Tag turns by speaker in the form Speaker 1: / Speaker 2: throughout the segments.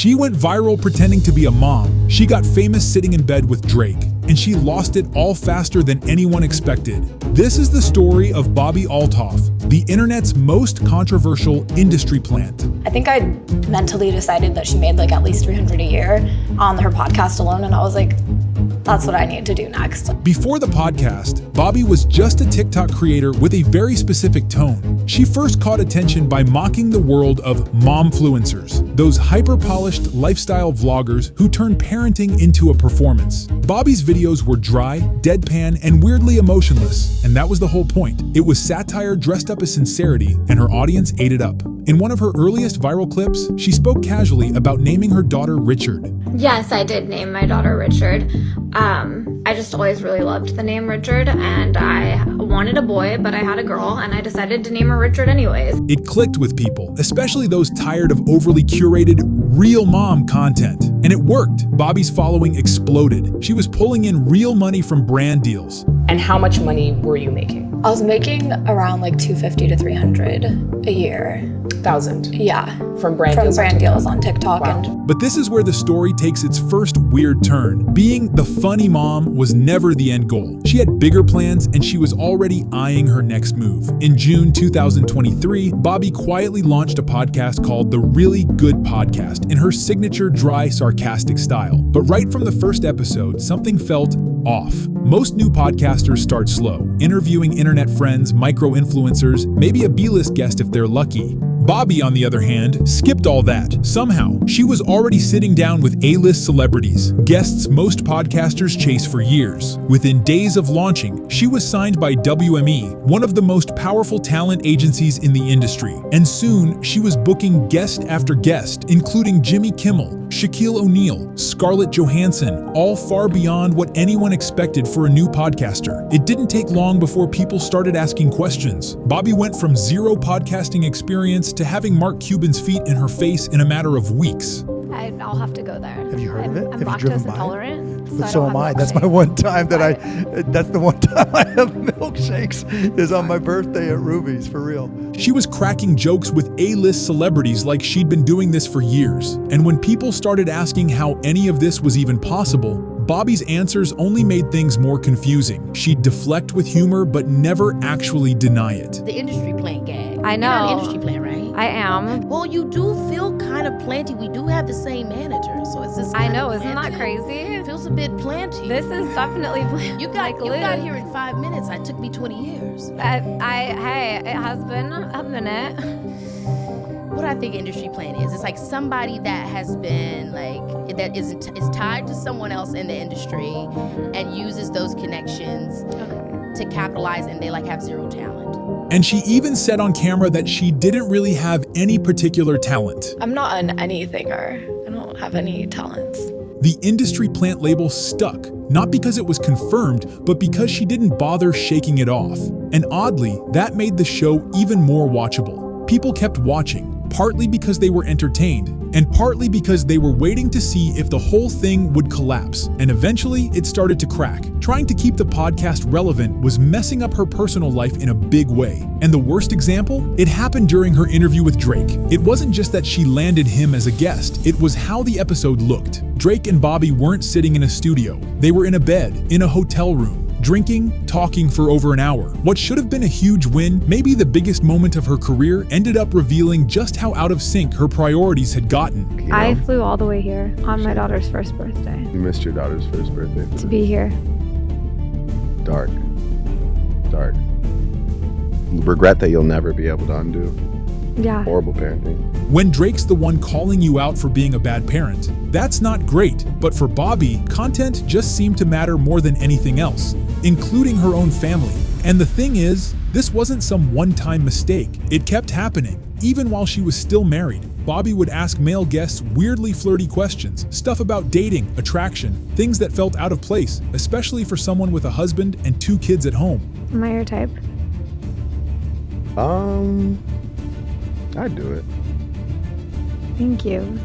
Speaker 1: She went viral pretending to be a mom, she got famous sitting in bed with Drake, and she lost it all faster than anyone expected. This is the story of Bobbi Althoff, the internet's most controversial industry plant.
Speaker 2: I think I mentally decided that she made like at least $300 a year on her podcast alone, and I was like, that's what I need to do next.
Speaker 1: Before the podcast, Bobbi was just a TikTok creator with a very specific tone. She first caught attention by mocking the world of momfluencers, those hyper-polished lifestyle vloggers who turn parenting into a performance. Bobbi's videos were dry, deadpan, and weirdly emotionless, and that was the whole point. It was satire dressed up as sincerity, and her audience ate it up. In one of her earliest viral clips, she spoke casually about naming her daughter Richard.
Speaker 3: Yes, I did name my daughter Richard. I just always really loved the name Richard, and I wanted a boy, but I had a girl, and I decided to name her Richard anyways.
Speaker 1: It clicked with people, especially those tired of overly curated, real mom content. And it worked. Bobbi's following exploded. She was pulling in real money from brand deals.
Speaker 4: And how much money were you making?
Speaker 2: I was making around like $250 to $300 a year.
Speaker 4: 1,000?
Speaker 2: Yeah.
Speaker 4: From brand deals
Speaker 2: on TikTok.
Speaker 4: Wow.
Speaker 1: But this is where the story takes its first weird turn. Being the funny mom was never the end goal. She had bigger plans, and she was already eyeing her next move. In June 2023, Bobbi quietly launched a podcast called The Really Good Podcast in her signature dry, sarcastic style. But right from the first episode, something felt off. Most new podcasters start slow, interviewing internet friends, micro-influencers, maybe a B-list guest if they're lucky. Bobbi, on the other hand, skipped all that. Somehow, she was already sitting down with A-list celebrities, guests most podcasters chase for years. Within days of launching, she was signed by WME, one of the most powerful talent agencies in the industry. And soon, she was booking guest after guest, including Jimmy Kimmel, Shaquille O'Neal, Scarlett Johansson, all far beyond what anyone expected for a new podcaster. It didn't take long before people started asking questions. Bobbi went from zero podcasting experience to having Mark Cuban's feet in her face in a matter of weeks.
Speaker 3: I'll have to go there.
Speaker 5: Have you heard of it?
Speaker 3: I'm
Speaker 5: Have you driven
Speaker 3: lactose
Speaker 5: by
Speaker 3: intolerant.
Speaker 5: But so am I. That's my one time that's the one time I have milkshakes is on my birthday at Ruby's, for real.
Speaker 1: She was cracking jokes with A-list celebrities like she'd been doing this for years. And when people started asking how any of this was even possible, Bobbi's answers only made things more confusing. She'd deflect with humor, but never actually deny it.
Speaker 6: The industry plant gag.
Speaker 3: I know.
Speaker 6: You're not an industry plant, right?
Speaker 3: I am.
Speaker 6: Well, you do feel kind of planty. We do have the same manager, so it's just.
Speaker 3: I know, isn't that crazy?
Speaker 6: It feels a bit planty.
Speaker 3: This is definitely planty.
Speaker 6: You got here in 5 minutes. It took me 20 years.
Speaker 3: Hey, it has been a minute.
Speaker 6: What I think industry plant is, it's like somebody that has been that is tied to someone else in the industry and uses those connections to capitalize, and they have zero talent.
Speaker 1: And she even said on camera that she didn't really have any particular talent.
Speaker 2: I'm not an anythinger. I don't have any talents.
Speaker 1: The industry plant label stuck, not because it was confirmed, but because she didn't bother shaking it off. And oddly, that made the show even more watchable. People kept watching, partly because they were entertained, and partly because they were waiting to see if the whole thing would collapse. And eventually, it started to crack. Trying to keep the podcast relevant was messing up her personal life in a big way. And the worst example? It happened during her interview with Drake. It wasn't just that she landed him as a guest, it was how the episode looked. Drake and Bobbi weren't sitting in a studio. They were in a bed, in a hotel room, drinking, talking for over an hour. What should have been a huge win, maybe the biggest moment of her career, ended up revealing just how out of sync her priorities had gotten.
Speaker 7: You know,
Speaker 3: I flew all the way here on my daughter's first birthday.
Speaker 7: You missed your daughter's first birthday.
Speaker 3: To be here.
Speaker 7: Dark. Regret that you'll never be able to undo.
Speaker 3: Yeah.
Speaker 7: Horrible parenting.
Speaker 1: When Drake's the one calling you out for being a bad parent, that's not great. But for Bobbi, content just seemed to matter more than anything else, including her own family. And the thing is, this wasn't some one-time mistake. It kept happening. Even while she was still married, Bobbi would ask male guests weirdly flirty questions, stuff about dating, attraction, things that felt out of place, especially for someone with a husband and 2 kids at home.
Speaker 3: Am I your type?
Speaker 7: I'd do it.
Speaker 3: Thank you.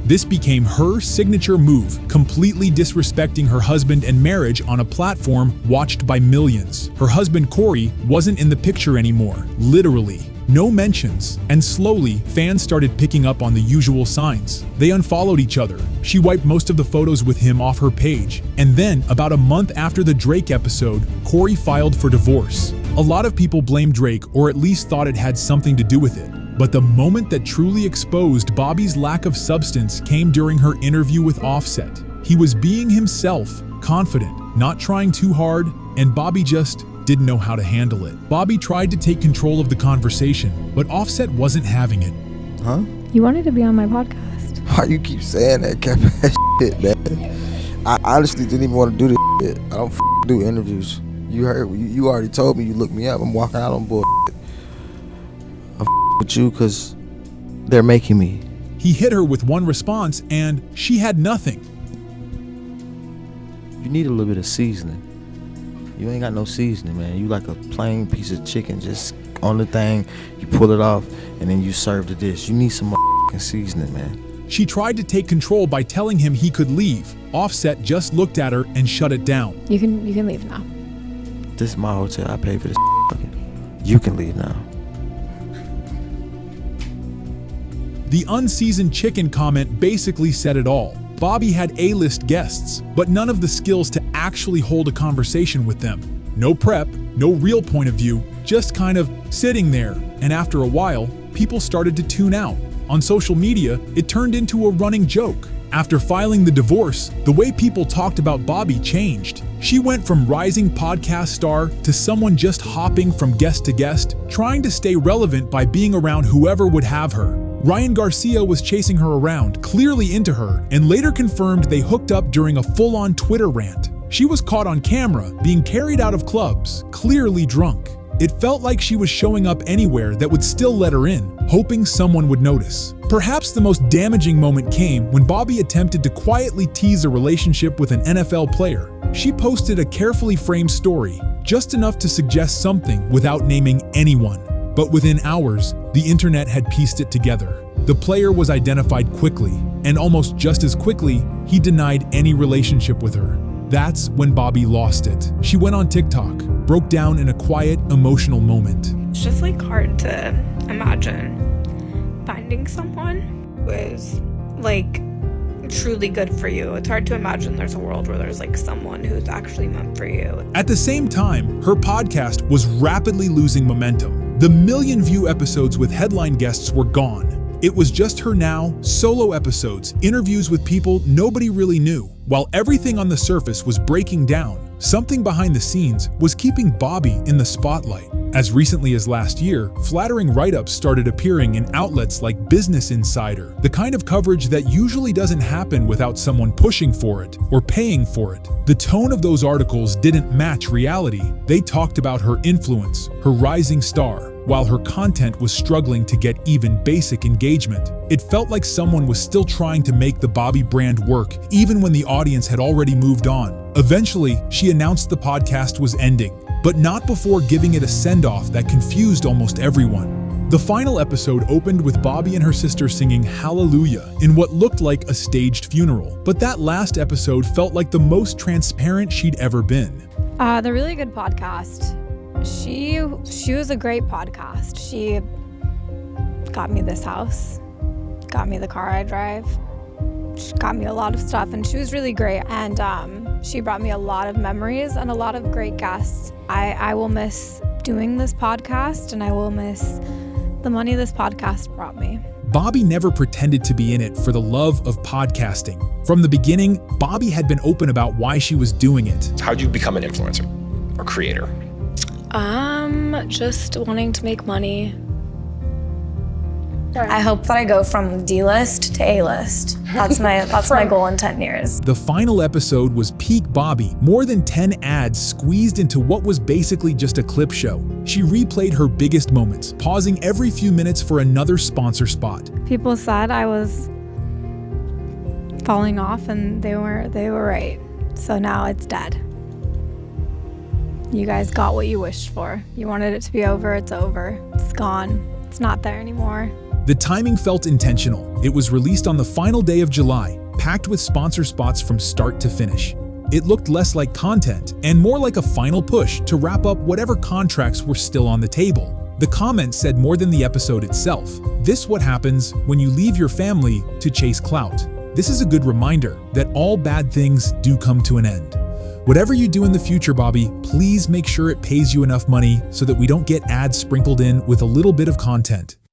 Speaker 1: This became her signature move, completely disrespecting her husband and marriage on a platform watched by millions. Her husband, Corey, wasn't in the picture anymore, literally. no mentions, and slowly, fans started picking up on the usual signs. They unfollowed each other. She wiped most of the photos with him off her page. And then, about a month after the Drake episode, Corey filed for divorce. A lot of people blamed Drake, or at least thought it had something to do with it. But the moment that truly exposed Bobbi's lack of substance came during her interview with Offset. He was being himself, confident, not trying too hard, and Bobbi just didn't know how to handle it. Bobbi tried to take control of the conversation, but Offset wasn't having it.
Speaker 8: Huh?
Speaker 2: You wanted to be on my podcast.
Speaker 8: Why you keep saying that, Captain? Shit, man. I honestly didn't even want to do this shit. I don't do interviews. You heard, you already told me you looked me up. I'm walking out on bullshit. I'm with you because they're making me.
Speaker 1: He hit her with one response, and she had nothing.
Speaker 8: You need a little bit of seasoning. You ain't got no seasoning, man. You like a plain piece of chicken, just on the thing, you pull it off, and then you serve the dish. You need some motherfucking seasoning, man.
Speaker 1: She tried to take control by telling him he could leave. Offset just looked at her and shut it down.
Speaker 2: You can leave now.
Speaker 8: This is my hotel. I pay for this. You can leave now.
Speaker 1: The unseasoned chicken comment basically said it all. Bobbi had A-list guests, but none of the skills to actually hold a conversation with them. No prep, no real point of view, just kind of sitting there. And after a while, people started to tune out. On social media, it turned into a running joke. After filing the divorce, the way people talked about Bobbi changed. She went from rising podcast star to someone just hopping from guest to guest, trying to stay relevant by being around whoever would have her. Ryan Garcia was chasing her around, clearly into her, and later confirmed they hooked up during a full-on Twitter rant. She was caught on camera, being carried out of clubs, clearly drunk. It felt like she was showing up anywhere that would still let her in, hoping someone would notice. Perhaps the most damaging moment came when Bobbi attempted to quietly tease a relationship with an NFL player. She posted a carefully framed story, just enough to suggest something without naming anyone. But within hours, the internet had pieced it together. The player was identified quickly, and almost just as quickly, he denied any relationship with her. That's when Bobbi lost it. She went on TikTok, broke down in a quiet, emotional moment.
Speaker 9: It's just like hard to imagine finding someone who is like truly good for you. It's hard to imagine there's a world where there's like someone who's actually meant for you.
Speaker 1: At the same time, her podcast was rapidly losing momentum. The million-view episodes with headline guests were gone. It was just her now, solo episodes, interviews with people nobody really knew. While everything on the surface was breaking down, something behind the scenes was keeping Bobbi in the spotlight. As recently as last year, flattering write-ups started appearing in outlets like Business Insider, the kind of coverage that usually doesn't happen without someone pushing for it or paying for it. The tone of those articles didn't match reality. They talked about her influence, her rising star, while her content was struggling to get even basic engagement. It felt like someone was still trying to make the Bobbi brand work, even when the audience had already moved on. Eventually, she announced the podcast was ending, but not before giving it a send-off that confused almost everyone. The final episode opened with Bobbi and her sister singing Hallelujah in what looked like a staged funeral. But that last episode felt like the most transparent she'd ever been.
Speaker 2: The Really Good Podcast. She was a great podcast. She got me this house, got me the car I drive. She got me a lot of stuff, and she was really great. And she brought me a lot of memories and a lot of great guests. I will miss doing this podcast, and I will miss the money this podcast brought me.
Speaker 1: Bobbi never pretended to be in it for the love of podcasting. From the beginning, Bobbi had been open about why she was doing it.
Speaker 10: How'd you become an influencer or creator?
Speaker 2: Just wanting to make money. I hope that I go from D-list to A-list. That's my goal in 10 years.
Speaker 1: The final episode was peak Bobbi, more than 10 ads squeezed into what was basically just a clip show. She replayed her biggest moments, pausing every few minutes for another sponsor spot.
Speaker 2: People said I was falling off, and they were right. So now it's dead. You guys got what you wished for. You wanted it to be over, it's over. It's gone. It's not there anymore.
Speaker 1: The timing felt intentional. It was released on the final day of July, packed with sponsor spots from start to finish. It looked less like content and more like a final push to wrap up whatever contracts were still on the table. The comments said more than the episode itself. This what happens when you leave your family to chase clout. This is a good reminder that all bad things do come to an end. Whatever you do in the future, Bobbi, please make sure it pays you enough money so that we don't get ads sprinkled in with a little bit of content.